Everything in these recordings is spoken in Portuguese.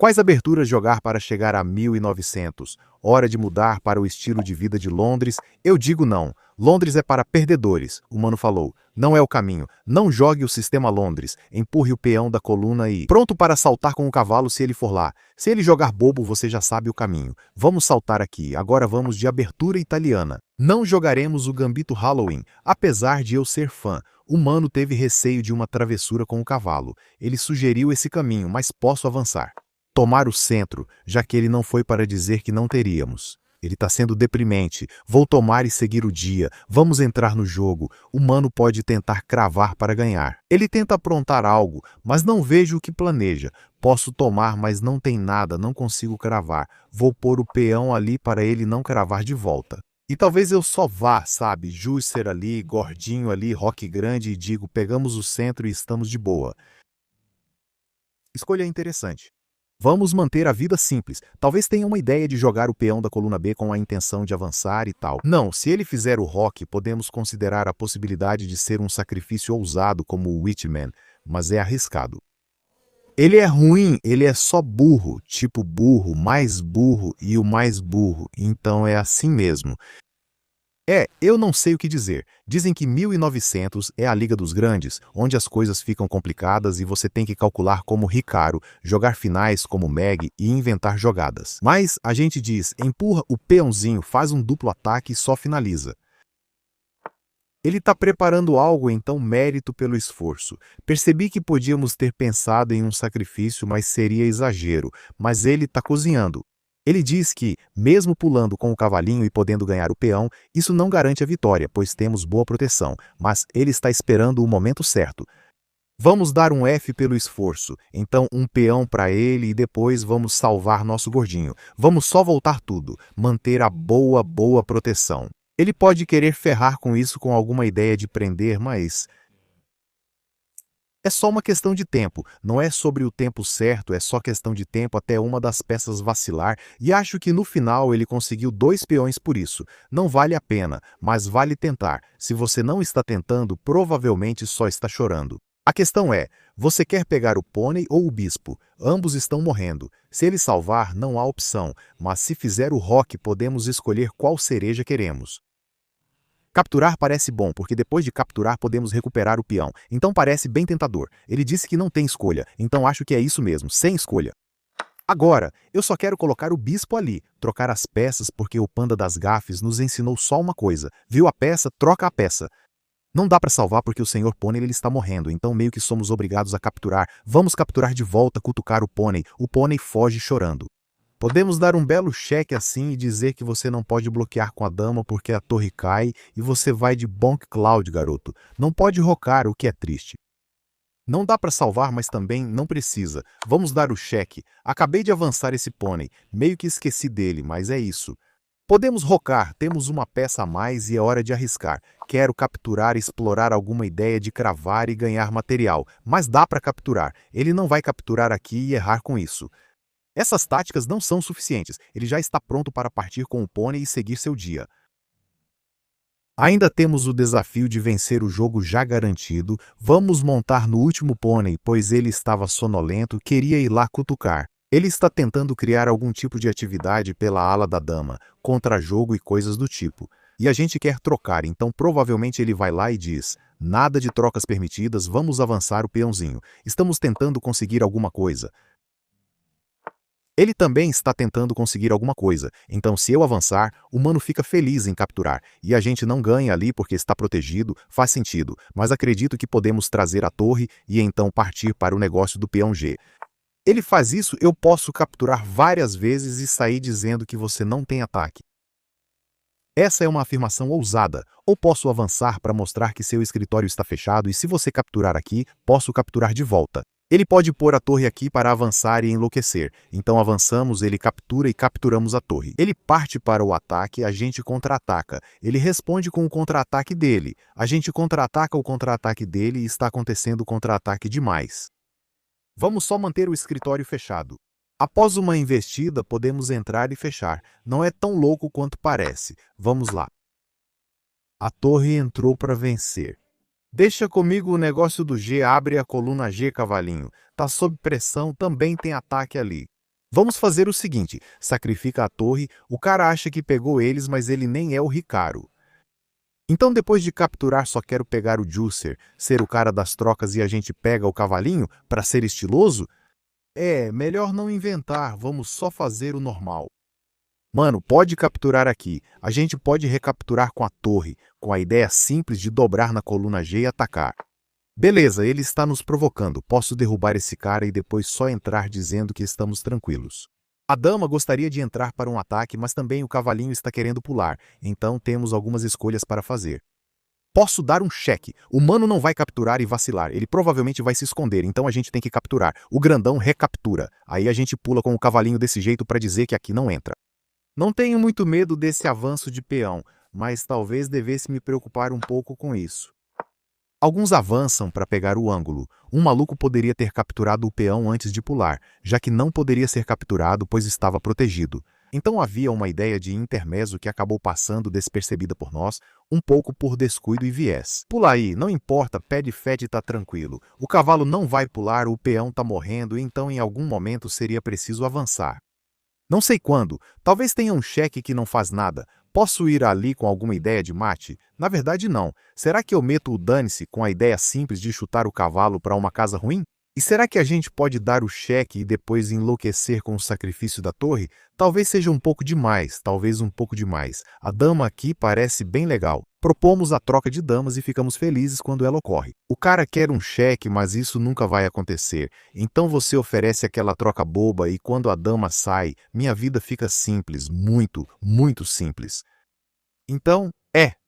Quais aberturas jogar para chegar a 1900? Hora de mudar para o estilo de vida de Londres? Eu digo não. Londres é para perdedores, o mano falou. Não é o caminho. Não jogue o sistema Londres. Empurre o peão da coluna e... Pronto para saltar com o cavalo se ele for lá. Se ele jogar bobo, você já sabe o caminho. Vamos saltar aqui. Agora vamos de abertura italiana. Não jogaremos o gambito Halloween, apesar de eu ser fã. O mano teve receio de uma travessura com o cavalo. Ele sugeriu esse caminho, mas posso avançar. Tomar o centro, já que ele não foi para dizer que não teríamos. Ele está sendo deprimente. Vou tomar e seguir o dia. Vamos entrar no jogo. O mano pode tentar cravar para ganhar. Ele tenta aprontar algo, mas não vejo o que planeja. Posso tomar, mas não tem nada, não consigo cravar. Vou pôr o peão ali para ele não cravar de volta. E talvez eu só vá, sabe, Jusser ali, gordinho ali, roque grande e digo, pegamos o centro e estamos de boa. Escolha interessante. Vamos manter a vida simples. Talvez tenha uma ideia de jogar o peão da coluna B com a intenção de avançar e tal. Não, se ele fizer o roque, podemos considerar a possibilidade de ser um sacrifício ousado como o Witchman, mas é arriscado. Ele é ruim, ele é só burro, tipo burro, mais burro e o mais burro, então é assim mesmo. Eu não sei o que dizer. Dizem que 1900 é a Liga dos Grandes, onde as coisas ficam complicadas e você tem que calcular como Ricardo, jogar finais como Meg e inventar jogadas. Mas a gente diz, empurra o peãozinho, faz um duplo ataque e só finaliza. Ele está preparando algo, então mérito pelo esforço. Percebi que podíamos ter pensado em um sacrifício, mas seria exagero. Mas ele está cozinhando. Ele diz que, mesmo pulando com o cavalinho e podendo ganhar o peão, isso não garante a vitória, pois temos boa proteção, mas ele está esperando o momento certo. Vamos dar um F pelo esforço, então um peão para ele e depois vamos salvar nosso gordinho. Vamos só voltar tudo, manter a boa proteção. Ele pode querer ferrar com isso com alguma ideia de prender, mas... é só uma questão de tempo, não é sobre o tempo certo, é só questão de tempo até uma das peças vacilar e acho que no final ele conseguiu 2 peões por isso. Não vale a pena, mas vale tentar. Se você não está tentando, provavelmente só está chorando. A questão é, você quer pegar o pônei ou o bispo? Ambos estão morrendo. Se ele salvar, não há opção, mas se fizer o roque, podemos escolher qual cereja queremos. Capturar parece bom, porque depois de capturar podemos recuperar o peão, então parece bem tentador. Ele disse que não tem escolha, então acho que é isso mesmo, sem escolha. Agora, eu só quero colocar o bispo ali, trocar as peças porque o panda das gafes nos ensinou só uma coisa. Viu a peça, troca a peça. Não dá para salvar porque o senhor pônei ele está morrendo, então meio que somos obrigados a capturar. Vamos capturar de volta, cutucar o pônei foge chorando. Podemos dar um belo cheque assim e dizer que você não pode bloquear com a dama porque a torre cai e você vai de Bonk Cloud, garoto. Não pode rocar, o que é triste. Não dá para salvar, mas também não precisa. Vamos dar o cheque. Acabei de avançar esse pônei. Meio que esqueci dele, mas é isso. Podemos rocar, temos uma peça a mais e é hora de arriscar. Quero capturar e explorar alguma ideia de cravar e ganhar material, mas dá para capturar. Ele não vai capturar aqui e errar com isso. Essas táticas não são suficientes, ele já está pronto para partir com o pônei e seguir seu dia. Ainda temos o desafio de vencer o jogo já garantido, vamos montar no último pônei, pois ele estava sonolento, queria ir lá cutucar. Ele está tentando criar algum tipo de atividade pela ala da dama, contra-jogo e coisas do tipo. E a gente quer trocar, então provavelmente ele vai lá e diz, nada de trocas permitidas, vamos avançar o peãozinho. Estamos tentando conseguir alguma coisa. Ele também está tentando conseguir alguma coisa, então se eu avançar, o mano fica feliz em capturar, e a gente não ganha ali porque está protegido, faz sentido, mas acredito que podemos trazer a torre e então partir para o negócio do peão G. Ele faz isso, eu posso capturar várias vezes e sair dizendo que você não tem ataque. Essa é uma afirmação ousada, ou posso avançar para mostrar que seu escritório está fechado e se você capturar aqui, posso capturar de volta. Ele pode pôr a torre aqui para avançar e enlouquecer, então avançamos, ele captura e capturamos a torre. Ele parte para o ataque, a gente contra-ataca. Ele responde com o contra-ataque dele. A gente contra-ataca o contra-ataque dele e está acontecendo o contra-ataque demais. Vamos só manter o escritório fechado. Após uma investida, podemos entrar e fechar. Não é tão louco quanto parece. Vamos lá. A torre entrou para vencer. Deixa comigo o negócio do G, abre a coluna G, cavalinho. Tá sob pressão, também tem ataque ali. Vamos fazer o seguinte, sacrifica a torre, o cara acha que pegou eles, mas ele nem é o Ricardo. Então depois de capturar só quero pegar o Juicer, ser o cara das trocas e a gente pega o cavalinho para ser estiloso? É, melhor não inventar, vamos só fazer o normal. Mano, pode capturar aqui. A gente pode recapturar com a torre, com a ideia simples de dobrar na coluna G e atacar. Beleza, ele está nos provocando. Posso derrubar esse cara e depois só entrar dizendo que estamos tranquilos. A dama gostaria de entrar para um ataque, mas também o cavalinho está querendo pular, então temos algumas escolhas para fazer. Posso dar um cheque. O mano não vai capturar e vacilar. Ele provavelmente vai se esconder, então a gente tem que capturar. O grandão recaptura. Aí a gente pula com o cavalinho desse jeito para dizer que aqui não entra. Não tenho muito medo desse avanço de peão, mas talvez devesse me preocupar um pouco com isso. Alguns avançam para pegar o ângulo. Um maluco poderia ter capturado o peão antes de pular, já que não poderia ser capturado pois estava protegido. Então havia uma ideia de intermezzo que acabou passando despercebida por nós, um pouco por descuido e viés. Pula aí, não importa, pé de fede tá tranquilo. O cavalo não vai pular, o peão tá morrendo, então em algum momento seria preciso avançar. Não sei quando, talvez tenha um cheque que não faz nada. Posso ir ali com alguma ideia de mate? Na verdade não. Será que eu meto o dane-se com a ideia simples de chutar o cavalo para uma casa ruim? E será que a gente pode dar o cheque e depois enlouquecer com o sacrifício da torre? Talvez seja um pouco demais, talvez um pouco demais. A dama aqui parece bem legal. Propomos a troca de damas e ficamos felizes quando ela ocorre. O cara quer um cheque, mas isso nunca vai acontecer. Então você oferece aquela troca boba e quando a dama sai, minha vida fica simples, muito, muito simples. Então,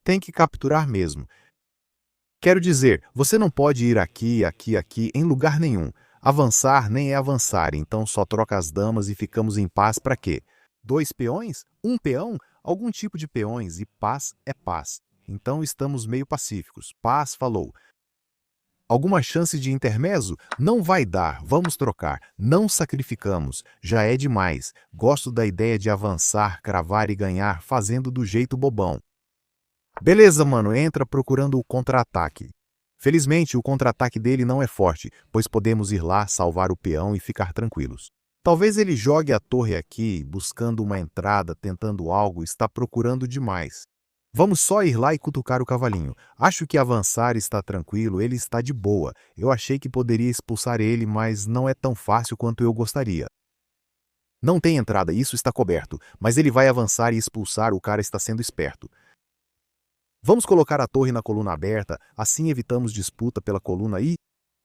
tem que capturar mesmo. Quero dizer, você não pode ir aqui, aqui, aqui, em lugar nenhum. Avançar nem é avançar, então só troca as damas e ficamos em paz para quê? 2 peões? Um peão? Algum tipo de peões e paz é paz. Então estamos meio pacíficos. Paz falou. Alguma chance de intermezzo? Não vai dar, vamos trocar. Não sacrificamos, já é demais. Gosto da ideia de avançar, cravar e ganhar, fazendo do jeito bobão. Beleza, mano, entra procurando o contra-ataque. Felizmente, o contra-ataque dele não é forte, pois podemos ir lá, salvar o peão e ficar tranquilos. Talvez ele jogue a torre aqui, buscando uma entrada, tentando algo, está procurando demais. Vamos só ir lá e cutucar o cavalinho. Acho que avançar está tranquilo, ele está de boa. Eu achei que poderia expulsar ele, mas não é tão fácil quanto eu gostaria. Não tem entrada, isso está coberto, mas ele vai avançar e expulsar, o cara está sendo esperto. Vamos colocar a torre na coluna aberta, assim evitamos disputa pela coluna e...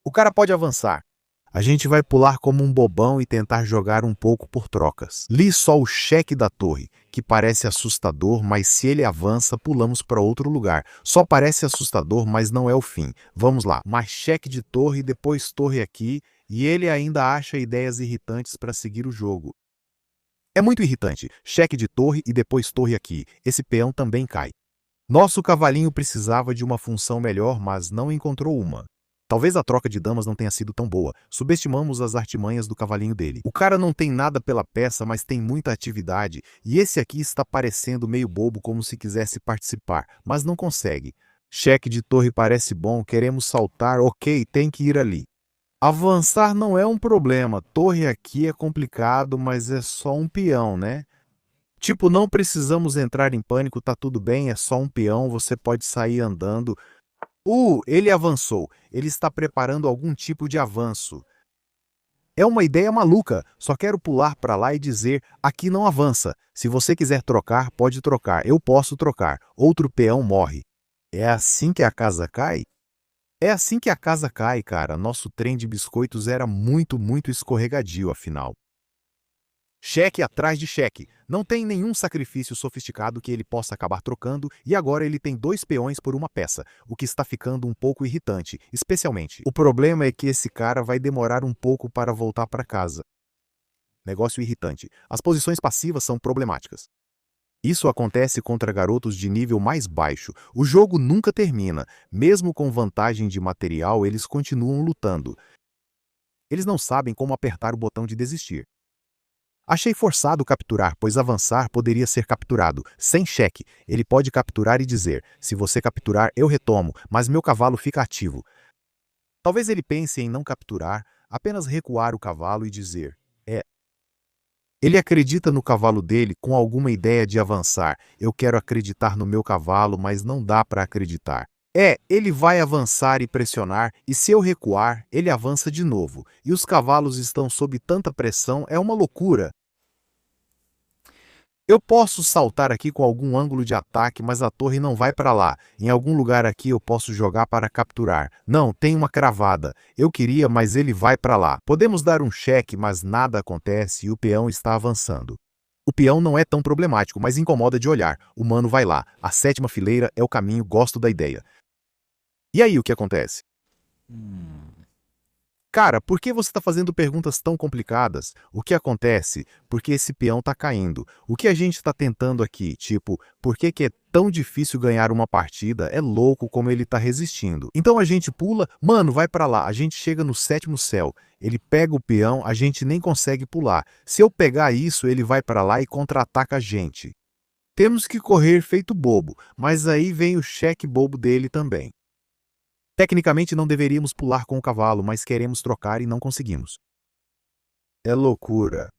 O cara pode avançar. A gente vai pular como um bobão e tentar jogar um pouco por trocas. Li só o cheque da torre, que parece assustador, mas se ele avança, pulamos para outro lugar. Só parece assustador, mas não é o fim. Vamos lá, mais cheque de torre, depois torre aqui, e ele ainda acha ideias irritantes para seguir o jogo. É muito irritante. Cheque de torre e depois torre aqui. Esse peão também cai. Nosso cavalinho precisava de uma função melhor, mas não encontrou uma. Talvez a troca de damas não tenha sido tão boa. Subestimamos as artimanhas do cavalinho dele. O cara não tem nada pela peça, mas tem muita atividade. E esse aqui está parecendo meio bobo, como se quisesse participar, mas não consegue. Cheque de torre parece bom, queremos saltar, ok, tem que ir ali. Avançar não é um problema. Torre aqui é complicado, mas é só um peão, né? Tipo, não precisamos entrar em pânico, tá tudo bem, é só um peão, você pode sair andando. Ele avançou. Ele está preparando algum tipo de avanço. É uma ideia maluca, só quero pular para lá e dizer, aqui não avança. Se você quiser trocar, pode trocar, eu posso trocar. Outro peão morre. É assim que a casa cai? É assim que a casa cai, cara. Nosso trem de biscoitos era muito, muito escorregadio, afinal. Cheque atrás de cheque. Não tem nenhum sacrifício sofisticado que ele possa acabar trocando e agora ele tem 2 peões por uma peça, o que está ficando um pouco irritante, especialmente. O problema é que esse cara vai demorar um pouco para voltar para casa. Negócio irritante. As posições passivas são problemáticas. Isso acontece contra garotos de nível mais baixo. O jogo nunca termina. Mesmo com vantagem de material, eles continuam lutando. Eles não sabem como apertar o botão de desistir. Achei forçado capturar, pois avançar poderia ser capturado, sem cheque. Ele pode capturar e dizer, se você capturar, eu retomo, mas meu cavalo fica ativo. Talvez ele pense em não capturar, apenas recuar o cavalo e dizer, Ele acredita no cavalo dele com alguma ideia de avançar. Eu quero acreditar no meu cavalo, mas não dá para acreditar. Ele vai avançar e pressionar, e se eu recuar, ele avança de novo. E os cavalos estão sob tanta pressão, é uma loucura. Eu posso saltar aqui com algum ângulo de ataque, mas a torre não vai para lá. Em algum lugar aqui eu posso jogar para capturar. Não, tem uma cravada. Eu queria, mas ele vai para lá. Podemos dar um cheque, mas nada acontece e o peão está avançando. O peão não é tão problemático, mas incomoda de olhar. O mano vai lá. A sétima fileira é o caminho, gosto da ideia. E aí o que acontece? Cara, por que você está fazendo perguntas tão complicadas? O que acontece? Porque esse peão está caindo. O que a gente está tentando aqui? Tipo, por que é tão difícil ganhar uma partida? É louco como ele está resistindo. Então a gente pula, mano, vai para lá. A gente chega no sétimo céu. Ele pega o peão, a gente nem consegue pular. Se eu pegar isso, ele vai para lá e contra-ataca a gente. Temos que correr feito bobo, mas aí vem o cheque bobo dele também. Tecnicamente não deveríamos pular com o cavalo, mas queremos trocar e não conseguimos. É loucura.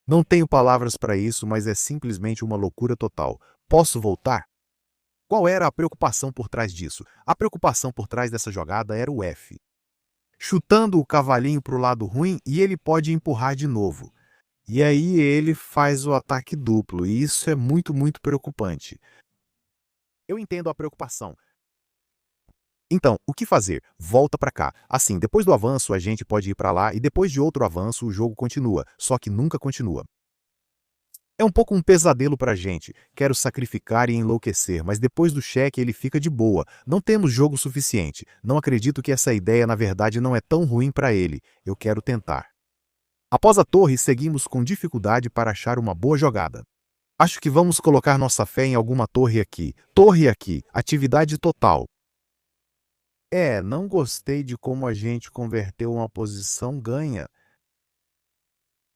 Não tenho palavras para isso, mas é simplesmente uma loucura total. Posso voltar? Qual era a preocupação por trás disso? A preocupação por trás dessa jogada era o F. Chutando o cavalinho para o lado ruim e ele pode empurrar de novo. E aí ele faz o ataque duplo, e isso é muito, muito preocupante. Eu entendo a preocupação. Então, o que fazer? Volta para cá. Assim, depois do avanço, a gente pode ir para lá e depois de outro avanço, o jogo continua, só que nunca continua. É um pouco um pesadelo para a gente. Quero sacrificar e enlouquecer, mas depois do cheque ele fica de boa. Não temos jogo suficiente. Não acredito que essa ideia, na verdade, não é tão ruim para ele. Eu quero tentar. Após a torre, seguimos com dificuldade para achar uma boa jogada. Acho que vamos colocar nossa fé em alguma torre aqui. Torre aqui. Atividade total. Não gostei de como a gente converteu uma posição ganha.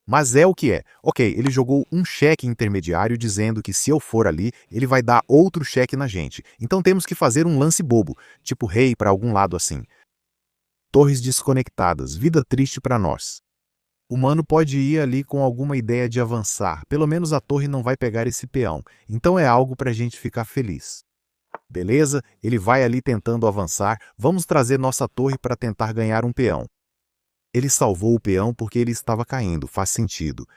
Mas é o que é. Ok, ele jogou um cheque intermediário dizendo que se eu for ali, ele vai dar outro cheque na gente. Então temos que fazer um lance bobo, tipo rei para algum lado assim. Torres desconectadas, vida triste para nós. O mano pode ir ali com alguma ideia de avançar, pelo menos a torre não vai pegar esse peão, então é algo para a gente ficar feliz. Beleza, ele vai ali tentando avançar, vamos trazer nossa torre para tentar ganhar um peão. Ele salvou o peão porque ele estava caindo, faz sentido.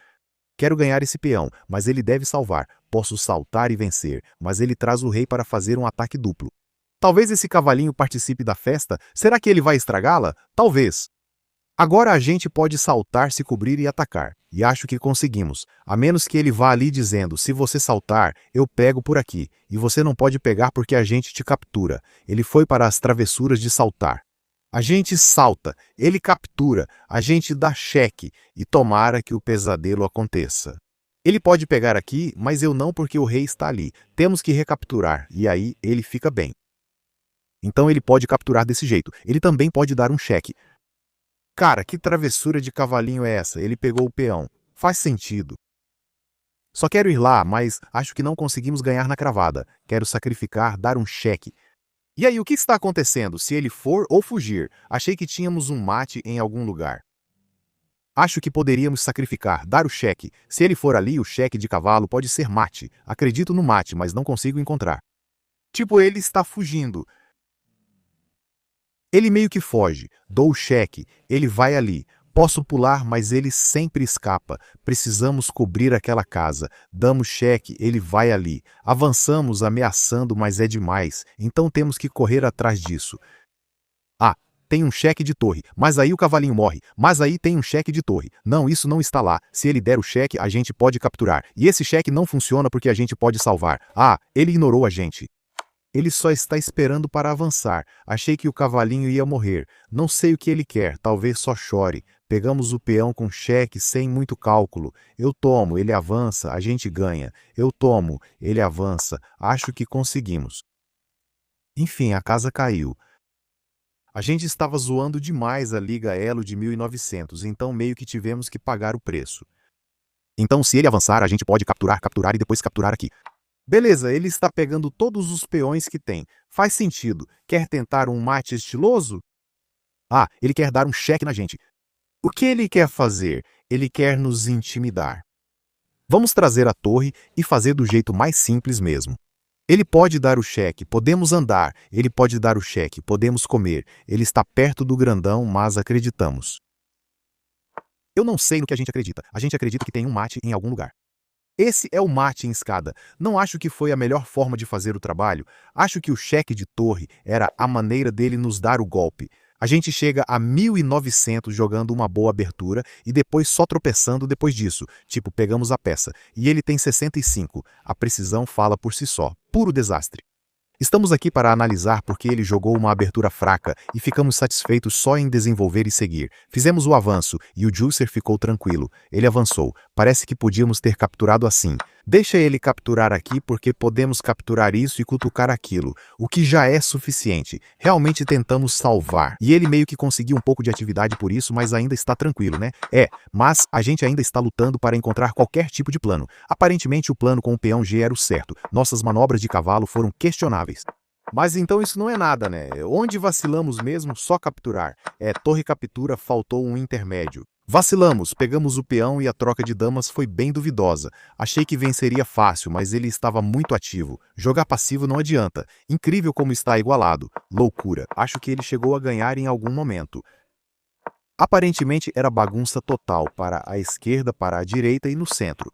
Quero ganhar esse peão, mas ele deve salvar. Posso saltar e vencer, mas ele traz o rei para fazer um ataque duplo. Talvez esse cavalinho participe da festa, será que ele vai estragá-la? Talvez. Agora a gente pode saltar, se cobrir e atacar. E acho que conseguimos. A menos que ele vá ali dizendo, se você saltar, eu pego por aqui. E você não pode pegar porque a gente te captura. Ele foi para as travessuras de saltar. A gente salta, ele captura, a gente dá cheque. E tomara que o pesadelo aconteça. Ele pode pegar aqui, mas eu não porque o rei está ali. Temos que recapturar, e aí ele fica bem. Então ele pode capturar desse jeito. Ele também pode dar um cheque. Cara, que travessura de cavalinho é essa? Ele pegou o peão. Faz sentido. Só quero ir lá, mas acho que não conseguimos ganhar na cravada. Quero sacrificar, dar um cheque. E aí, o que está acontecendo? Se ele for ou fugir? Achei que tínhamos um mate em algum lugar. Acho que poderíamos sacrificar, dar o cheque. Se ele for ali, o cheque de cavalo pode ser mate. Acredito no mate, mas não consigo encontrar. Tipo, ele está fugindo. Ele meio que foge, dou o cheque, ele vai ali. Posso pular, mas ele sempre escapa. Precisamos cobrir aquela casa. Damos cheque, ele vai ali. Avançamos ameaçando, mas é demais. Então temos que correr atrás disso. Ah, tem um cheque de torre, mas aí o cavalinho morre. Mas aí tem um cheque de torre. Não, isso não está lá. Se ele der o cheque, a gente pode capturar. E esse cheque não funciona porque a gente pode salvar. Ah, ele ignorou a gente. Ele só está esperando para avançar. Achei que o cavalinho ia morrer. Não sei o que ele quer, talvez só chore. Pegamos o peão com cheque sem muito cálculo. Eu tomo, ele avança, a gente ganha. Eu tomo, ele avança. Acho que conseguimos. Enfim, a casa caiu. A gente estava zoando demais a Liga Elo de 1900, então meio que tivemos que pagar o preço. Então se ele avançar, a gente pode capturar, capturar e depois capturar aqui. Beleza, ele está pegando todos os peões que tem. Faz sentido. Quer tentar um mate estiloso? Ah, ele quer dar um cheque na gente. O que ele quer fazer? Ele quer nos intimidar. Vamos trazer a torre e fazer do jeito mais simples mesmo. Ele pode dar o cheque, podemos andar. Ele pode dar o cheque, podemos comer. Ele está perto do grandão, mas acreditamos. Eu não sei no que a gente acredita. A gente acredita que tem um mate em algum lugar. Esse é o mate em escada. Não acho que foi a melhor forma de fazer o trabalho. Acho que o cheque de torre era a maneira dele nos dar o golpe. A gente chega a 1900 jogando uma boa abertura e depois só tropeçando depois disso. Tipo, pegamos a peça. E ele tem 65. A precisão fala por si só. Puro desastre. Estamos aqui para analisar porque ele jogou uma abertura fraca e ficamos satisfeitos só em desenvolver e seguir. Fizemos o avanço e o Juicer ficou tranquilo. Ele avançou. Parece que podíamos ter capturado assim. Deixa ele capturar aqui porque podemos capturar isso e cutucar aquilo, o que já é suficiente. Realmente tentamos salvar. E ele meio que conseguiu um pouco de atividade por isso, mas ainda está tranquilo, né? Mas a gente ainda está lutando para encontrar qualquer tipo de plano. Aparentemente o plano com o peão G era o certo. Nossas manobras de cavalo foram questionáveis. Mas então isso não é nada, né? Onde vacilamos mesmo, só capturar. Torre captura, faltou um intermédio. Vacilamos, pegamos o peão e a troca de damas foi bem duvidosa. Achei que venceria fácil, mas ele estava muito ativo. Jogar passivo não adianta. Incrível como está igualado. Loucura. Acho que ele chegou a ganhar em algum momento. Aparentemente era bagunça total, para a esquerda, para a direita e no centro.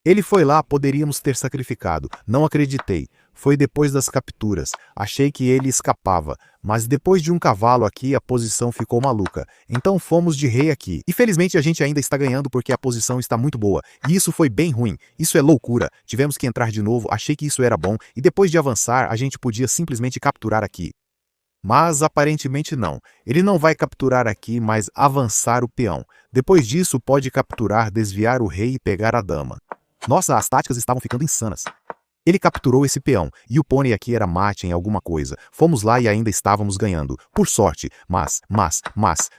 Ele foi lá, poderíamos ter sacrificado. Não acreditei. Foi depois das capturas. Achei que ele escapava. Mas depois de um cavalo aqui, a posição ficou maluca. Então fomos de rei aqui. E felizmente a gente ainda está ganhando porque a posição está muito boa. E isso foi bem ruim. Isso é loucura. Tivemos que entrar de novo. Achei que isso era bom. E depois de avançar, a gente podia simplesmente capturar aqui. Mas aparentemente não. Ele não vai capturar aqui, mas avançar o peão. Depois disso, pode capturar, desviar o rei e pegar a dama. Nossa, as táticas estavam ficando insanas. Ele capturou esse peão, e o pônei aqui era mate em alguma coisa. Fomos lá e ainda estávamos ganhando. Por sorte, mas,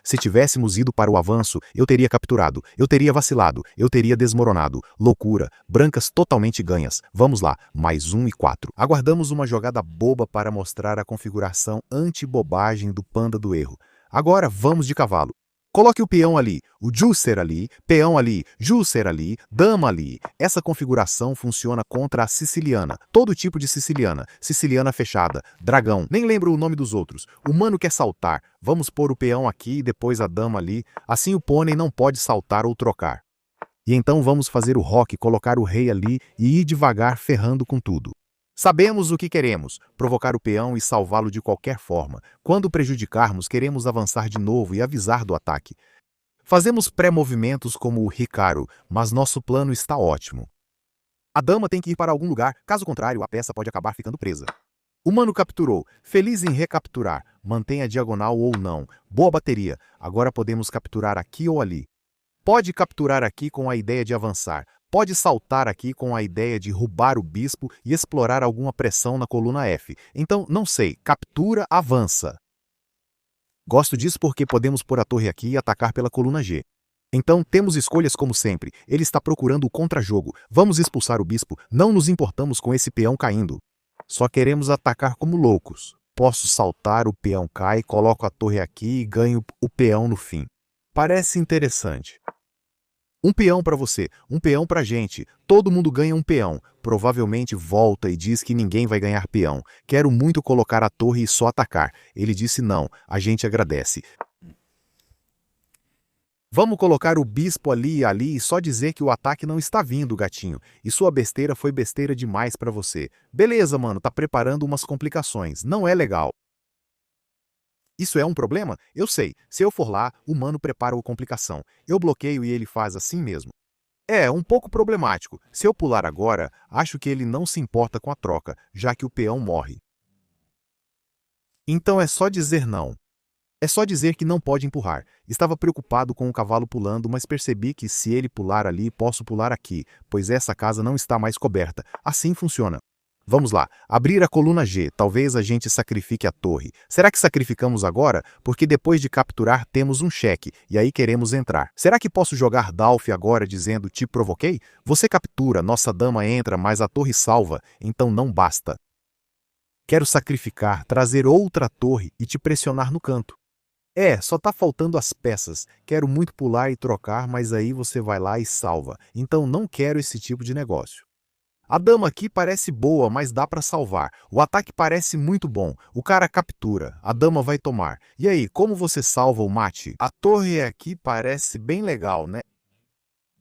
se tivéssemos ido para o avanço, eu teria capturado, eu teria vacilado, eu teria desmoronado. Loucura, brancas totalmente ganhas. Vamos lá, mais 1 e 4. Aguardamos uma jogada boba para mostrar a configuração anti-bobagem do panda do erro. Agora vamos de cavalo. Coloque o peão ali, o Juicer ali, peão ali, Juicer ali, dama ali. Essa configuração funciona contra a siciliana, todo tipo de siciliana, siciliana fechada, dragão, nem lembro o nome dos outros. O humano quer saltar, vamos pôr o peão aqui e depois a dama ali, assim o pônei não pode saltar ou trocar. E então vamos fazer o roque, colocar o rei ali e ir devagar ferrando com tudo. Sabemos o que queremos, provocar o peão e salvá-lo de qualquer forma. Quando prejudicarmos, queremos avançar de novo e avisar do ataque. Fazemos pré-movimentos como o Hikaru, mas nosso plano está ótimo. A dama tem que ir para algum lugar, caso contrário, a peça pode acabar ficando presa. O mano capturou, feliz em recapturar, mantém a diagonal ou não. Boa bateria, agora podemos capturar aqui ou ali. Pode capturar aqui com a ideia de avançar. Pode saltar aqui com a ideia de roubar o bispo e explorar alguma pressão na coluna F. Então, não sei, captura, avança. Gosto disso porque podemos pôr a torre aqui e atacar pela coluna G. Então, temos escolhas como sempre. Ele está procurando o contra-jogo. Vamos expulsar o bispo. Não nos importamos com esse peão caindo. Só queremos atacar como loucos. Posso saltar, o peão cai, coloco a torre aqui e ganho o peão no fim. Parece interessante. Um peão para você, um peão para a gente. Todo mundo ganha um peão. Provavelmente volta e diz que ninguém vai ganhar peão. Quero muito colocar a torre e só atacar. Ele disse não. A gente agradece. Vamos colocar o bispo ali e ali e só dizer que o ataque não está vindo, gatinho. E sua besteira foi besteira demais para você. Beleza, mano, tá preparando umas complicações. Não é legal. Isso é um problema? Eu sei. Se eu for lá, o mano prepara a complicação. Eu bloqueio e ele faz assim mesmo. É um pouco problemático. Se eu pular agora, acho que ele não se importa com a troca, já que o peão morre. Então é só dizer não. É só dizer que não pode empurrar. Estava preocupado com o cavalo pulando, mas percebi que se ele pular ali, posso pular aqui, pois essa casa não está mais coberta. Assim funciona. Vamos lá, abrir a coluna G, talvez a gente sacrifique a torre. Será que sacrificamos agora? Porque depois de capturar temos um cheque, e aí queremos entrar. Será que posso jogar Dalf agora dizendo te provoquei? Você captura, nossa dama entra, mas a torre salva, então não basta. Quero sacrificar, trazer outra torre e te pressionar no canto. Só tá faltando as peças. Quero muito pular e trocar, mas aí você vai lá e salva. Então não quero esse tipo de negócio. A dama aqui parece boa, mas dá pra salvar. O ataque parece muito bom. O cara captura. A dama vai tomar. E aí, como você salva o mate? A torre aqui parece bem legal, né?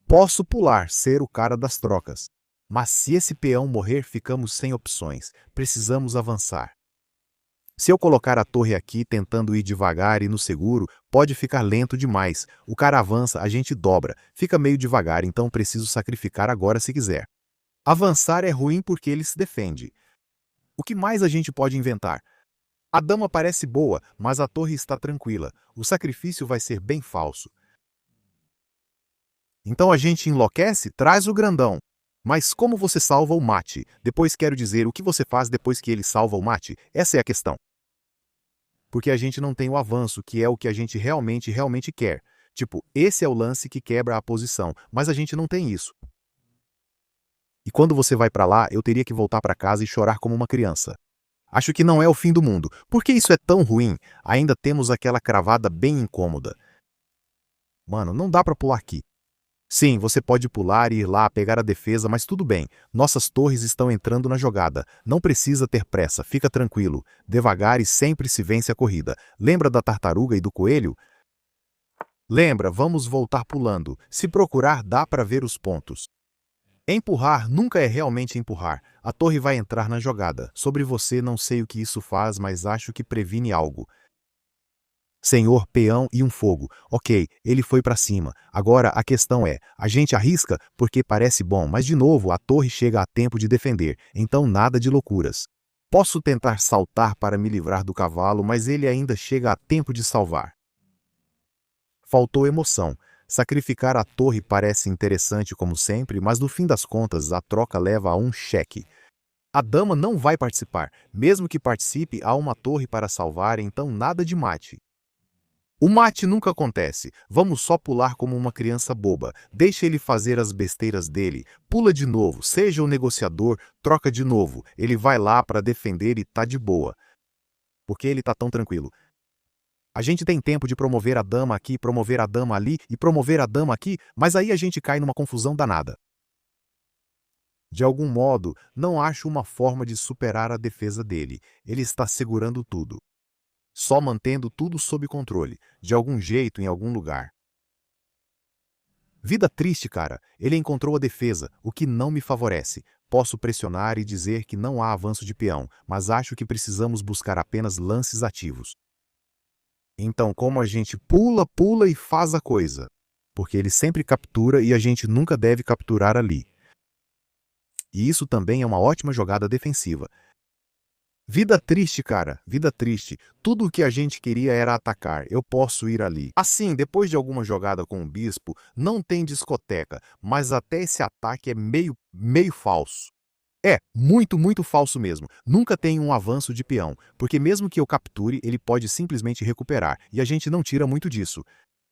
Posso pular, ser o cara das trocas. Mas se esse peão morrer, ficamos sem opções. Precisamos avançar. Se eu colocar a torre aqui tentando ir devagar e no seguro, pode ficar lento demais. O cara avança, a gente dobra. Fica meio devagar, então preciso sacrificar agora se quiser. Avançar é ruim porque ele se defende. O que mais a gente pode inventar? A dama parece boa, mas a torre está tranquila. O sacrifício vai ser bem falso. Então a gente enlouquece? Traz o grandão. Mas como você salva o mate? Depois quero dizer, o que você faz depois que ele salva o mate? Essa é a questão. Porque a gente não tem o avanço, que é o que a gente realmente quer. Tipo, esse é o lance que quebra a posição, mas a gente não tem isso. E quando você vai pra lá, eu teria que voltar pra casa e chorar como uma criança. Acho que não é o fim do mundo. Por que isso é tão ruim? Ainda temos aquela cravada bem incômoda. Mano, não dá pra pular aqui. Sim, você pode pular e ir lá pegar a defesa, mas tudo bem. Nossas torres estão entrando na jogada. Não precisa ter pressa, fica tranquilo. Devagar e sempre se vence a corrida. Lembra da tartaruga e do coelho? Lembra, vamos voltar pulando. Se procurar, dá para ver os pontos. Empurrar nunca é realmente empurrar. A torre vai entrar na jogada. Sobre você não sei o que isso faz, mas acho que previne algo. Senhor, peão e um fogo. Ok, ele foi pra cima. Agora a questão é, a gente arrisca porque parece bom, mas de novo a torre chega a tempo de defender, então nada de loucuras. Posso tentar saltar para me livrar do cavalo, mas ele ainda chega a tempo de salvar. Faltou emoção. Sacrificar a torre parece interessante como sempre, mas no fim das contas a troca leva a um cheque. A dama não vai participar. Mesmo que participe, há uma torre para salvar, então nada de mate. O mate nunca acontece. Vamos só pular como uma criança boba. Deixa ele fazer as besteiras dele. Pula de novo, seja o negociador, troca de novo. Ele vai lá para defender e tá de boa. Porque ele tá tão tranquilo. A gente tem tempo de promover a dama aqui, promover a dama ali e promover a dama aqui, mas aí a gente cai numa confusão danada. De algum modo, não acho uma forma de superar a defesa dele. Ele está segurando tudo. Só mantendo tudo sob controle, de algum jeito em algum lugar. Vida triste, cara. Ele encontrou a defesa, o que não me favorece. Posso pressionar e dizer que não há avanço de peão, mas acho que precisamos buscar apenas lances ativos. Então, como a gente pula, pula e faz a coisa? Porque ele sempre captura e a gente nunca deve capturar ali. E isso também é uma ótima jogada defensiva. Vida triste, cara, vida triste. Tudo o que a gente queria era atacar. Eu posso ir ali. Assim, depois de alguma jogada com o bispo, não tem discoteca, mas até esse ataque é meio falso. É, muito falso mesmo. Nunca tem um avanço de peão, porque mesmo que eu capture, ele pode simplesmente recuperar, e a gente não tira muito disso.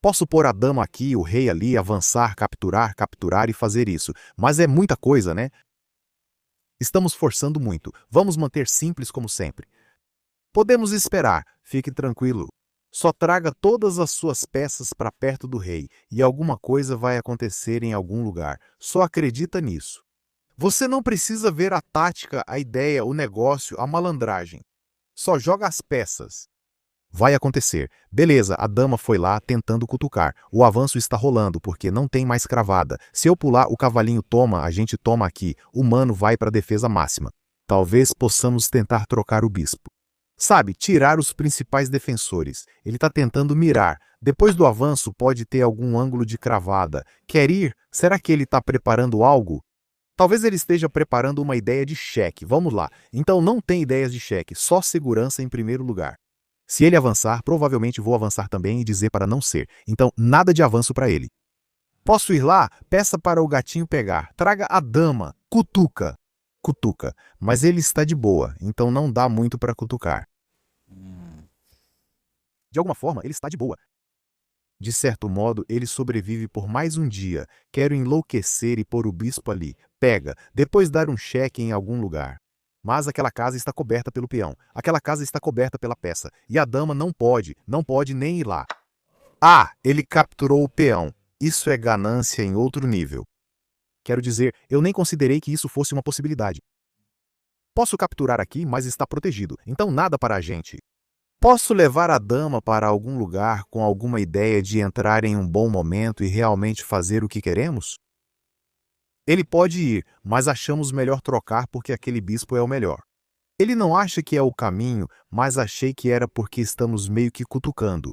Posso pôr a dama aqui, o rei ali, avançar, capturar e fazer isso, mas é muita coisa, né? Estamos forçando muito. Vamos manter simples como sempre. Podemos esperar. Fique tranquilo. Só traga todas as suas peças para perto do rei e alguma coisa vai acontecer em algum lugar. Só acredita nisso. Você não precisa ver a tática, a ideia, o negócio, a malandragem. Só joga as peças. Vai acontecer. Beleza, a dama foi lá tentando cutucar. O avanço está rolando porque não tem mais cravada. Se eu pular, o cavalinho toma, a gente toma aqui. O mano vai para a defesa máxima. Talvez possamos tentar trocar o bispo. Sabe, tirar os principais defensores. Ele está tentando mirar. Depois do avanço pode ter algum ângulo de cravada. Quer ir? Será que ele está preparando algo? Talvez ele esteja preparando uma ideia de cheque. Vamos lá. Então não tem ideias de cheque, só segurança em primeiro lugar. Se ele avançar, provavelmente vou avançar também e dizer para não ser. Então, nada de avanço para ele. Posso ir lá? Peça para o gatinho pegar. Traga a dama. Cutuca. Cutuca. Mas ele está de boa, então não dá muito para cutucar. De alguma forma, ele está de boa. De certo modo, ele sobrevive por mais um dia. Quero enlouquecer e pôr o bispo ali. Pega, depois dar um cheque em algum lugar. Mas aquela casa está coberta pelo peão. Aquela casa está coberta pela peça. E a dama não pode nem ir lá. Ah, ele capturou o peão. Isso é ganância em outro nível. Quero dizer, eu nem considerei que isso fosse uma possibilidade. Posso capturar aqui, mas está protegido, então nada para a gente. Posso levar a dama para algum lugar com alguma ideia de entrar em um bom momento e realmente fazer o que queremos? Ele pode ir, mas achamos melhor trocar porque aquele bispo é o melhor. Ele não acha que é o caminho, mas achei que era porque estamos meio que cutucando.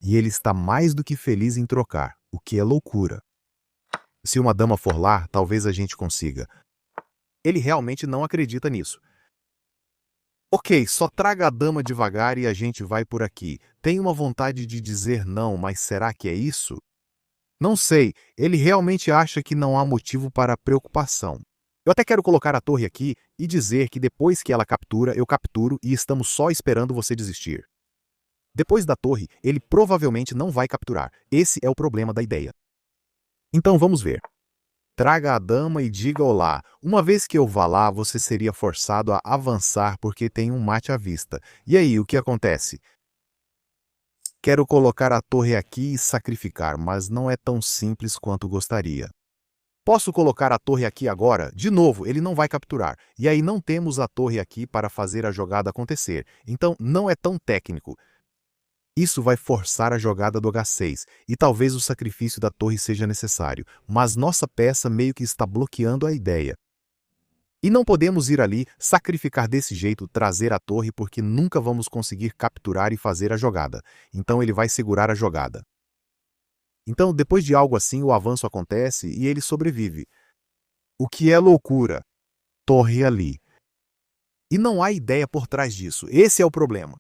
E ele está mais do que feliz em trocar, o que é loucura. Se uma dama for lá, talvez a gente consiga. Ele realmente não acredita nisso. Ok, só traga a dama devagar e a gente vai por aqui. Tenho uma vontade de dizer não, mas será que é isso? Não sei, ele realmente acha que não há motivo para preocupação. Eu até quero colocar a torre aqui e dizer que depois que ela captura, eu capturo e estamos só esperando você desistir. Depois da torre, ele provavelmente não vai capturar. Esse é o problema da ideia. Então vamos ver. Traga a dama e diga olá. Uma vez que eu vá lá, você seria forçado a avançar porque tem um mate à vista. E aí, o que acontece? Quero colocar a torre aqui e sacrificar, mas não é tão simples quanto gostaria. Posso colocar a torre aqui agora? De novo, ele não vai capturar. E aí não temos a torre aqui para fazer a jogada acontecer. Então não é tão técnico. Isso vai forçar a jogada do H6, e talvez o sacrifício da torre seja necessário, mas nossa peça meio que está bloqueando a ideia. E não podemos ir ali, sacrificar desse jeito, trazer a torre porque nunca vamos conseguir capturar e fazer a jogada. Então ele vai segurar a jogada. Então, depois de algo assim, o avanço acontece e ele sobrevive. O que é loucura? Torre ali. E não há ideia por trás disso. Esse é o problema.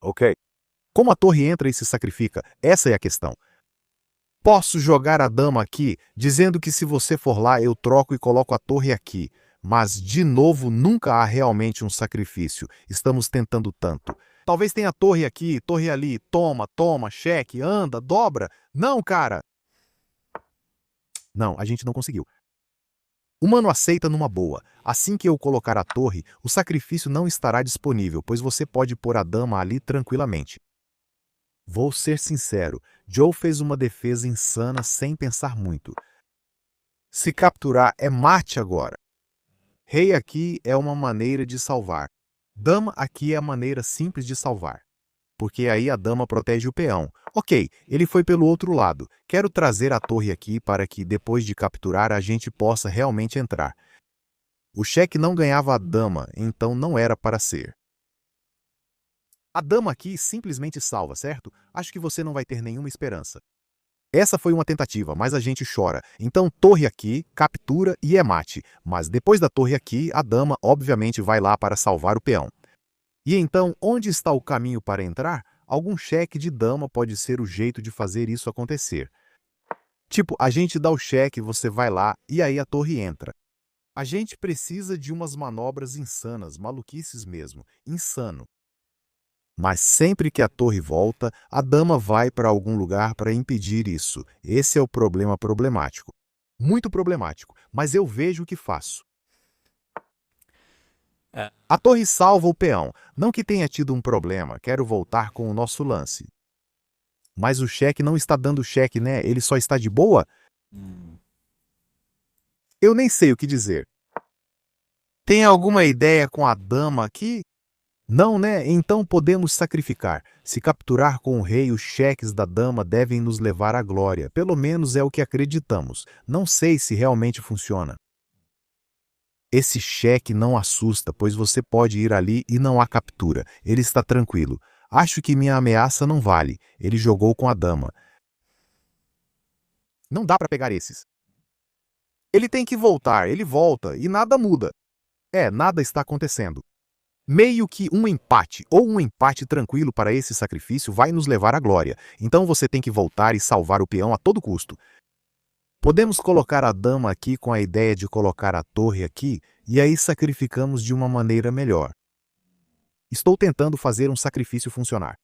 Ok. Como a torre entra e se sacrifica? Essa é a questão. Posso jogar a dama aqui, dizendo que se você for lá eu troco e coloco a torre aqui. Mas, de novo, nunca há realmente um sacrifício. Estamos tentando tanto. Talvez tenha torre aqui, torre ali. Toma, toma, cheque, anda, dobra. Não, cara! Não, a gente não conseguiu. O mano aceita numa boa. Assim que eu colocar a torre, o sacrifício não estará disponível, pois você pode pôr a dama ali tranquilamente. Vou ser sincero, Joe fez uma defesa insana sem pensar muito. Se capturar é mate agora. Rei aqui é uma maneira de salvar. Dama aqui é a maneira simples de salvar. Porque aí a dama protege o peão. Ok, ele foi pelo outro lado. Quero trazer a torre aqui para que, depois de capturar, a gente possa realmente entrar. O cheque não ganhava a dama, então não era para ser. A dama aqui simplesmente salva, certo? Acho que você não vai ter nenhuma esperança. Essa foi uma tentativa, mas a gente chora. Então, torre aqui, captura e é mate. Mas depois da torre aqui, a dama obviamente vai lá para salvar o peão. E então, onde está o caminho para entrar? Algum cheque de dama pode ser o jeito de fazer isso acontecer. Tipo, a gente dá o cheque, você vai lá e aí a torre entra. A gente precisa de umas manobras insanas, maluquices mesmo. Insano. Mas sempre que a torre volta, a dama vai para algum lugar para impedir isso. Esse é o problema problemático. Muito problemático, mas eu vejo o que faço. A torre salva o peão. Não que tenha tido um problema, quero voltar com o nosso lance. Mas o cheque não está dando cheque, né? Ele só está de boa? Eu nem sei o que dizer. Tem alguma ideia com a dama aqui? Não, né? Então podemos sacrificar. Se capturar com o rei, os cheques da dama devem nos levar à glória. Pelo menos é o que acreditamos. Não sei se realmente funciona. Esse cheque não assusta, pois você pode ir ali e não há captura. Ele está tranquilo. Acho que minha ameaça não vale. Ele jogou com a dama. Não dá para pegar esses. Ele tem que voltar, ele volta e nada muda. Nada está acontecendo. Meio que um empate, ou um empate tranquilo para esse sacrifício vai nos levar à glória. Então você tem que voltar e salvar o peão a todo custo. Podemos colocar a dama aqui com a ideia de colocar a torre aqui, e aí sacrificamos de uma maneira melhor. Estou tentando fazer um sacrifício funcionar.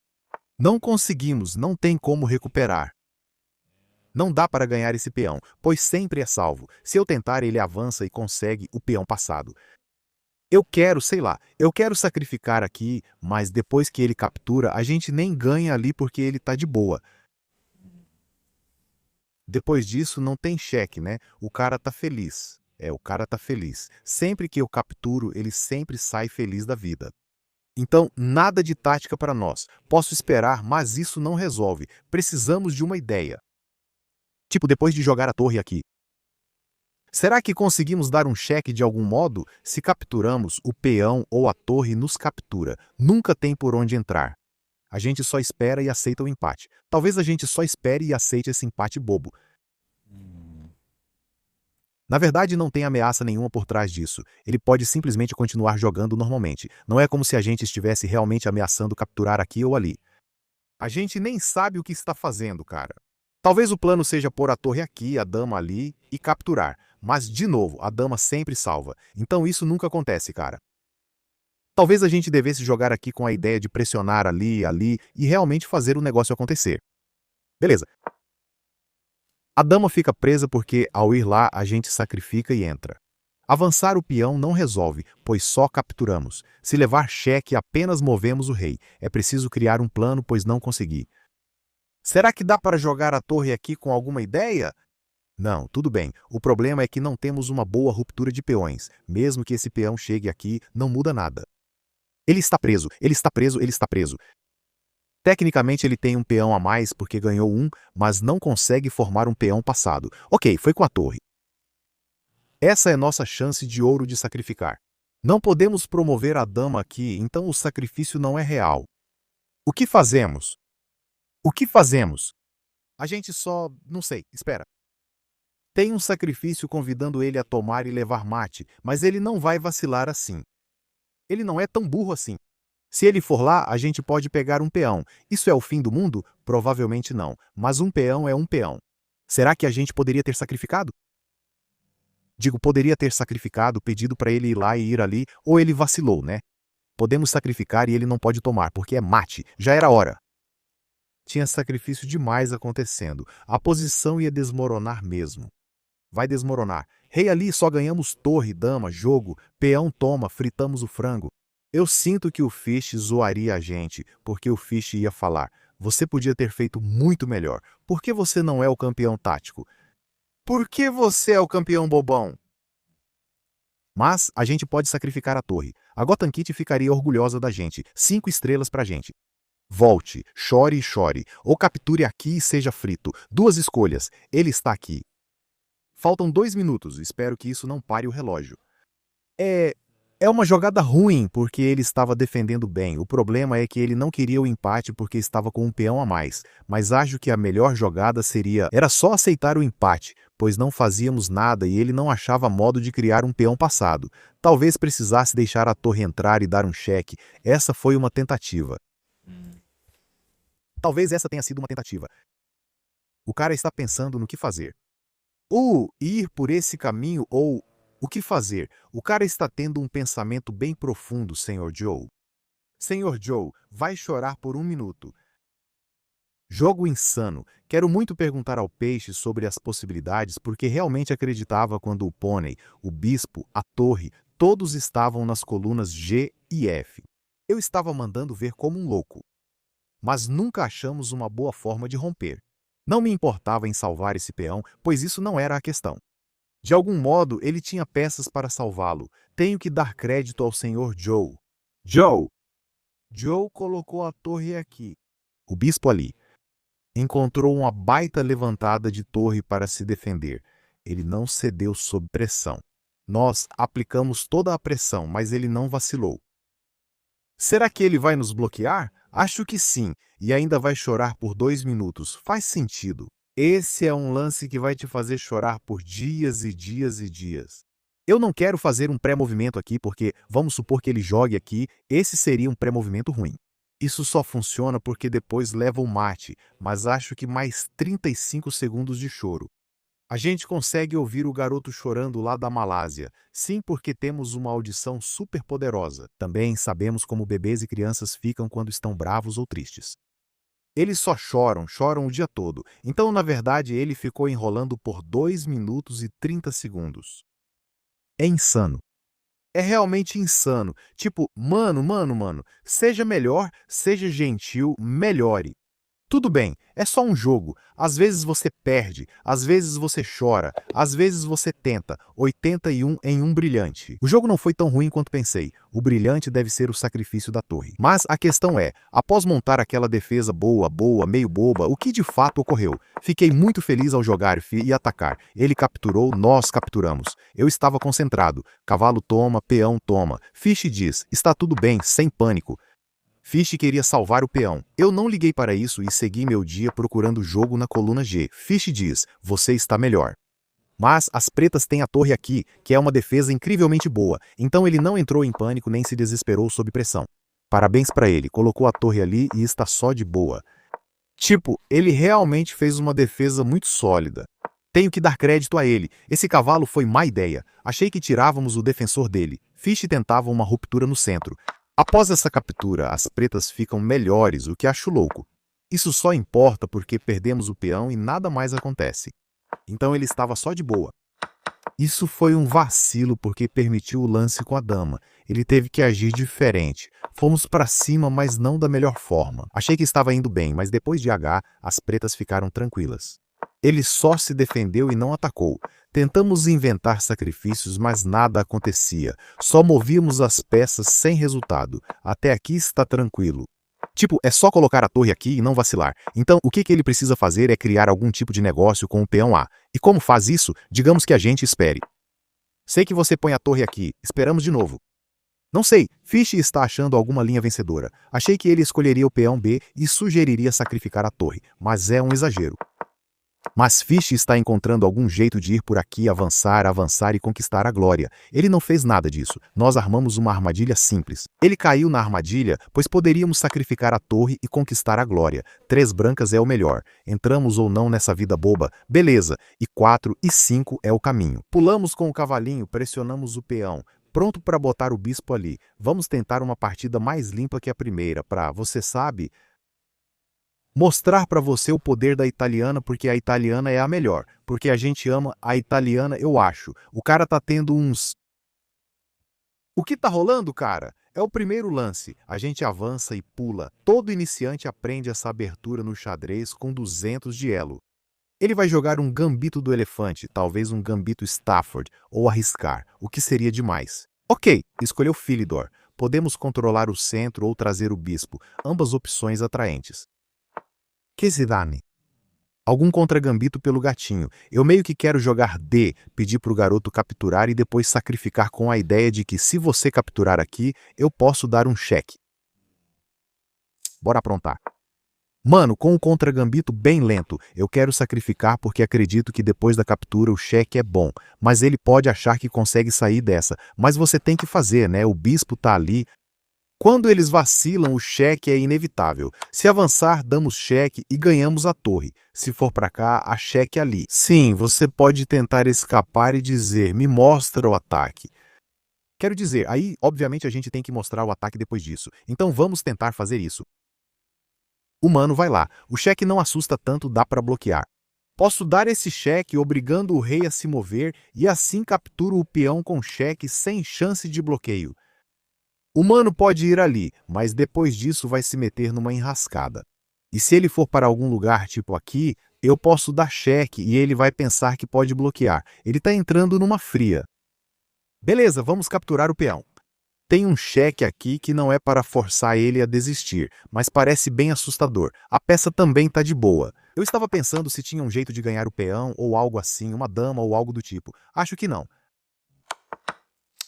Não conseguimos, não tem como recuperar. Não dá para ganhar esse peão, pois sempre é salvo. Se eu tentar, ele avança e consegue o peão passado. Eu quero, sei lá, eu quero sacrificar aqui, mas depois que ele captura, a gente nem ganha ali porque ele tá de boa. Depois disso, não tem cheque, né? O cara tá feliz. O cara tá feliz. Sempre que eu capturo, ele sempre sai feliz da vida. Então, nada de tática para nós. Posso esperar, mas isso não resolve. Precisamos de uma ideia. Tipo, depois de jogar a torre aqui. Será que conseguimos dar um cheque de algum modo? Se capturamos, o peão ou a torre nos captura. Nunca tem por onde entrar. A gente só espera e aceita o empate. Talvez a gente só espere e aceite esse empate bobo. Na verdade, não tem ameaça nenhuma por trás disso. Ele pode simplesmente continuar jogando normalmente. Não é como se a gente estivesse realmente ameaçando capturar aqui ou ali. A gente nem sabe o que está fazendo, cara. Talvez o plano seja pôr a torre aqui, a dama ali e capturar. Mas, de novo, a dama sempre salva. Então isso nunca acontece, cara. Talvez a gente devesse jogar aqui com a ideia de pressionar ali, ali e realmente fazer o negócio acontecer. Beleza. A dama fica presa porque, ao ir lá, a gente sacrifica e entra. Avançar o peão não resolve, pois só capturamos. Se levar cheque, apenas movemos o rei. É preciso criar um plano, pois não consegui. Será que dá para jogar a torre aqui com alguma ideia? Não, tudo bem. O problema é que não temos uma boa ruptura de peões. Mesmo que esse peão chegue aqui, não muda nada. Ele está preso, ele está preso, ele está preso. Tecnicamente ele tem um peão a mais porque ganhou um, mas não consegue formar um peão passado. Ok, foi com a torre. Essa é nossa chance de ouro de sacrificar. Não podemos promover a dama aqui, então o sacrifício não é real. O que fazemos? O que fazemos? A gente só... não sei, espera. Tem um sacrifício convidando ele a tomar e levar mate, mas ele não vai vacilar assim. Ele não é tão burro assim. Se ele for lá, a gente pode pegar um peão. Isso é o fim do mundo? Provavelmente não, mas um peão é um peão. Será que a gente poderia ter sacrificado? Digo, poderia ter sacrificado, pedido para ele ir lá e ir ali, ou ele vacilou, né? Podemos sacrificar e ele não pode tomar, porque é mate, já era hora. Tinha sacrifício demais acontecendo. A posição ia desmoronar mesmo. Vai desmoronar. Rei ali só ganhamos torre, dama, jogo, peão toma, fritamos o frango. Eu sinto que o Fish zoaria a gente, porque o Fish ia falar: você podia ter feito muito melhor. Por que você não é o campeão tático? Por que você é o campeão bobão? Mas a gente pode sacrificar a torre. A Gotham Knight ficaria orgulhosa da gente. 5 estrelas pra gente. Volte, chore e chore. Ou capture aqui e seja frito. 2 escolhas. Ele está aqui. Faltam 2 minutos. Espero que isso não pare o relógio. É uma jogada ruim, porque ele estava defendendo bem. O problema é que ele não queria o empate porque estava com um peão a mais. Mas acho que a melhor jogada era só aceitar o empate, pois não fazíamos nada e ele não achava modo de criar um peão passado. Talvez precisasse deixar a torre entrar e dar um cheque. Essa foi uma tentativa. Talvez essa tenha sido uma tentativa. O cara está pensando no que fazer. Ir por esse caminho ou... O que fazer? O cara está tendo um pensamento bem profundo, Sr. Joe. Sr. Joe, vai chorar por 1 minuto. Jogo insano. Quero muito perguntar ao peixe sobre as possibilidades porque realmente acreditava quando o pônei, o bispo, a torre, todos estavam nas colunas G e F. Eu estava mandando ver como um louco. Mas nunca achamos uma boa forma de romper. Não me importava em salvar esse peão, pois isso não era a questão. De algum modo, ele tinha peças para salvá-lo. Tenho que dar crédito ao Sr. Joe. Joe! Joe colocou a torre aqui. O bispo ali. Encontrou uma baita levantada de torre para se defender. Ele não cedeu sob pressão. Nós aplicamos toda a pressão, mas ele não vacilou. Será que ele vai nos bloquear? Acho que sim, e ainda vai chorar por 2 minutos. Faz sentido. Esse é um lance que vai te fazer chorar por dias e dias e dias. Eu não quero fazer um pré-movimento aqui porque, vamos supor que ele jogue aqui, esse seria um pré-movimento ruim. Isso só funciona porque depois leva o mate, mas acho que mais 35 segundos de choro. A gente consegue ouvir o garoto chorando lá da Malásia. Sim, porque temos uma audição super poderosa. Também sabemos como bebês e crianças ficam quando estão bravos ou tristes. Eles só choram, choram o dia todo. Então, na verdade, ele ficou enrolando por 2 minutos e 30 segundos. É insano. É realmente insano. Tipo, mano, seja melhor, seja gentil, melhore. Tudo bem, é só um jogo. Às vezes você perde, às vezes você chora, às vezes você tenta. 81 em um brilhante. O jogo não foi tão ruim quanto pensei. O brilhante deve ser o sacrifício da torre. Mas a questão é, após montar aquela defesa boa, meio boba, o que de fato ocorreu? Fiquei muito feliz ao jogar e atacar. Ele capturou, nós capturamos. Eu estava concentrado. Cavalo toma, peão toma. Fish diz, está tudo bem, sem pânico. Fish queria salvar o peão. Eu não liguei para isso e segui meu dia procurando o jogo na coluna G. Fish diz, você está melhor. Mas as pretas têm a torre aqui, que é uma defesa incrivelmente boa, então ele não entrou em pânico nem se desesperou sob pressão. Parabéns para ele, colocou a torre ali e está só de boa. Tipo, ele realmente fez uma defesa muito sólida. Tenho que dar crédito a ele. Esse cavalo foi má ideia. Achei que tirávamos o defensor dele. Fish tentava uma ruptura no centro. Após essa captura, as pretas ficam melhores, o que acho louco. Isso só importa porque perdemos o peão e nada mais acontece. Então ele estava só de boa. Isso foi um vacilo porque permitiu o lance com a dama. Ele teve que agir diferente. Fomos para cima, mas não da melhor forma. Achei que estava indo bem, mas depois de H, as pretas ficaram tranquilas. Ele só se defendeu e não atacou. Tentamos inventar sacrifícios, mas nada acontecia. Só movíamos as peças sem resultado. Até aqui está tranquilo. Tipo, é só colocar a torre aqui e não vacilar. Então, o que ele precisa fazer é criar algum tipo de negócio com o peão A. E como faz isso? Digamos que a gente espere. Sei que você põe a torre aqui. Esperamos de novo. Não sei, Fish está achando alguma linha vencedora. Achei que ele escolheria o peão B e sugeriria sacrificar a torre, mas é um exagero. Mas Fish está encontrando algum jeito de ir por aqui, avançar e conquistar a glória. Ele não fez nada disso. Nós armamos uma armadilha simples. Ele caiu na armadilha, pois poderíamos sacrificar a torre e conquistar a glória. 3 brancas é o melhor. Entramos ou não nessa vida boba? Beleza. E 4 e 5 é o caminho. Pulamos com o cavalinho, pressionamos o peão. Pronto para botar o bispo ali. Vamos tentar uma partida mais limpa que a primeira, você sabe... Mostrar para você o poder da italiana, porque a italiana é a melhor. Porque a gente ama a italiana, eu acho. O cara tá tendo uns... O que tá rolando, cara? É o primeiro lance. A gente avança e pula. Todo iniciante aprende essa abertura no xadrez com 200 de elo. Ele vai jogar um gambito do elefante, talvez um gambito Stafford, ou arriscar, o que seria demais. Ok, escolheu Philidor. Podemos controlar o centro ou trazer o bispo. Ambas opções atraentes. Que se dane. Algum contra-gambito pelo gatinho. Eu meio que quero jogar D, pedir pro garoto capturar e depois sacrificar com a ideia de que se você capturar aqui, eu posso dar um cheque. Bora aprontar. Mano, com o contra-gambito bem lento, eu quero sacrificar porque acredito que depois da captura o cheque é bom, mas ele pode achar que consegue sair dessa. Mas você tem que fazer, né? O bispo tá ali. Quando eles vacilam, o cheque é inevitável. Se avançar, damos cheque e ganhamos a torre. Se for para cá, a cheque ali. Sim, você pode tentar escapar e dizer, me mostra o ataque. Quero dizer, aí, obviamente, a gente tem que mostrar o ataque depois disso. Então vamos tentar fazer isso. O mano vai lá. O cheque não assusta tanto, dá para bloquear. Posso dar esse cheque obrigando o rei a se mover e assim capturo o peão com cheque sem chance de bloqueio. O mano pode ir ali, mas depois disso vai se meter numa enrascada. E se ele for para algum lugar tipo aqui, eu posso dar cheque e ele vai pensar que pode bloquear. Ele está entrando numa fria. Beleza, vamos capturar o peão. Tem um cheque aqui que não é para forçar ele a desistir, mas parece bem assustador. A peça também está de boa. Eu estava pensando se tinha um jeito de ganhar o peão ou algo assim, uma dama ou algo do tipo. Acho que não.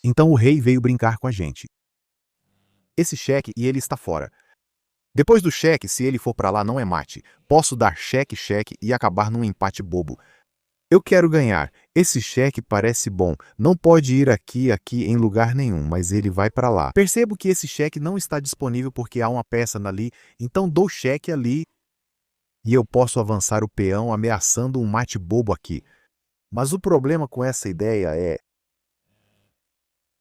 Então o rei veio brincar com a gente. Esse cheque e ele está fora. Depois do cheque, se ele for para lá não é mate. Posso dar cheque e acabar num empate bobo. Eu quero ganhar. Esse cheque parece bom. Não pode ir aqui em lugar nenhum, mas ele vai para lá. Percebo que esse cheque não está disponível porque há uma peça ali, então dou cheque ali e eu posso avançar o peão ameaçando um mate bobo aqui. Mas o problema com essa ideia é...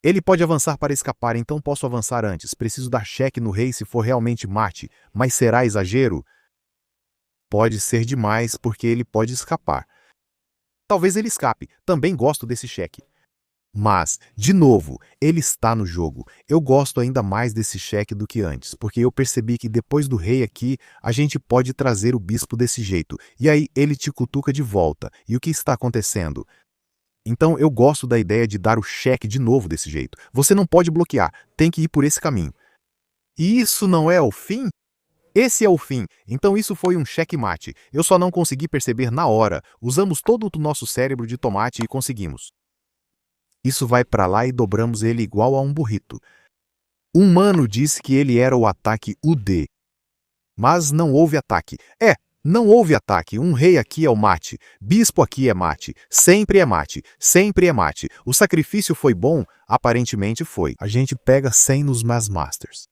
Ele pode avançar para escapar, então posso avançar antes. Preciso dar cheque no rei se for realmente mate, mas será exagero? Pode ser demais porque ele pode escapar. Talvez ele escape. Também gosto desse cheque. Mas, de novo, ele está no jogo. Eu gosto ainda mais desse cheque do que antes, porque eu percebi que depois do rei aqui, a gente pode trazer o bispo desse jeito. E aí ele te cutuca de volta. E o que está acontecendo? Então eu gosto da ideia de dar o cheque de novo desse jeito. Você não pode bloquear, tem que ir por esse caminho. E isso não é o fim? Esse é o fim. Então isso foi um checkmate. Eu só não consegui perceber na hora. Usamos todo o nosso cérebro de tomate e conseguimos. Isso vai pra lá e dobramos ele igual a um burrito. Um mano disse que ele era o ataque UD. Mas não houve ataque. Não houve ataque. Um rei aqui é o mate. Bispo aqui é mate. Sempre é mate. Sempre é mate. O sacrifício foi bom? Aparentemente foi. A gente pega 100 nos Mass Masters.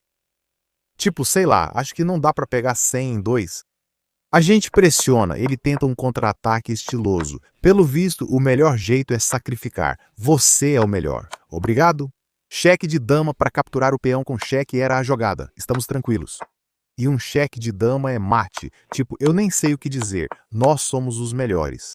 Tipo, sei lá, acho que não dá pra pegar 100 em 2. A gente pressiona, ele tenta um contra-ataque estiloso. Pelo visto, o melhor jeito é sacrificar. Você é o melhor. Obrigado? Cheque de dama para capturar o peão com cheque era a jogada. Estamos tranquilos. E um cheque de dama é mate. Tipo, eu nem sei o que dizer. Nós somos os melhores.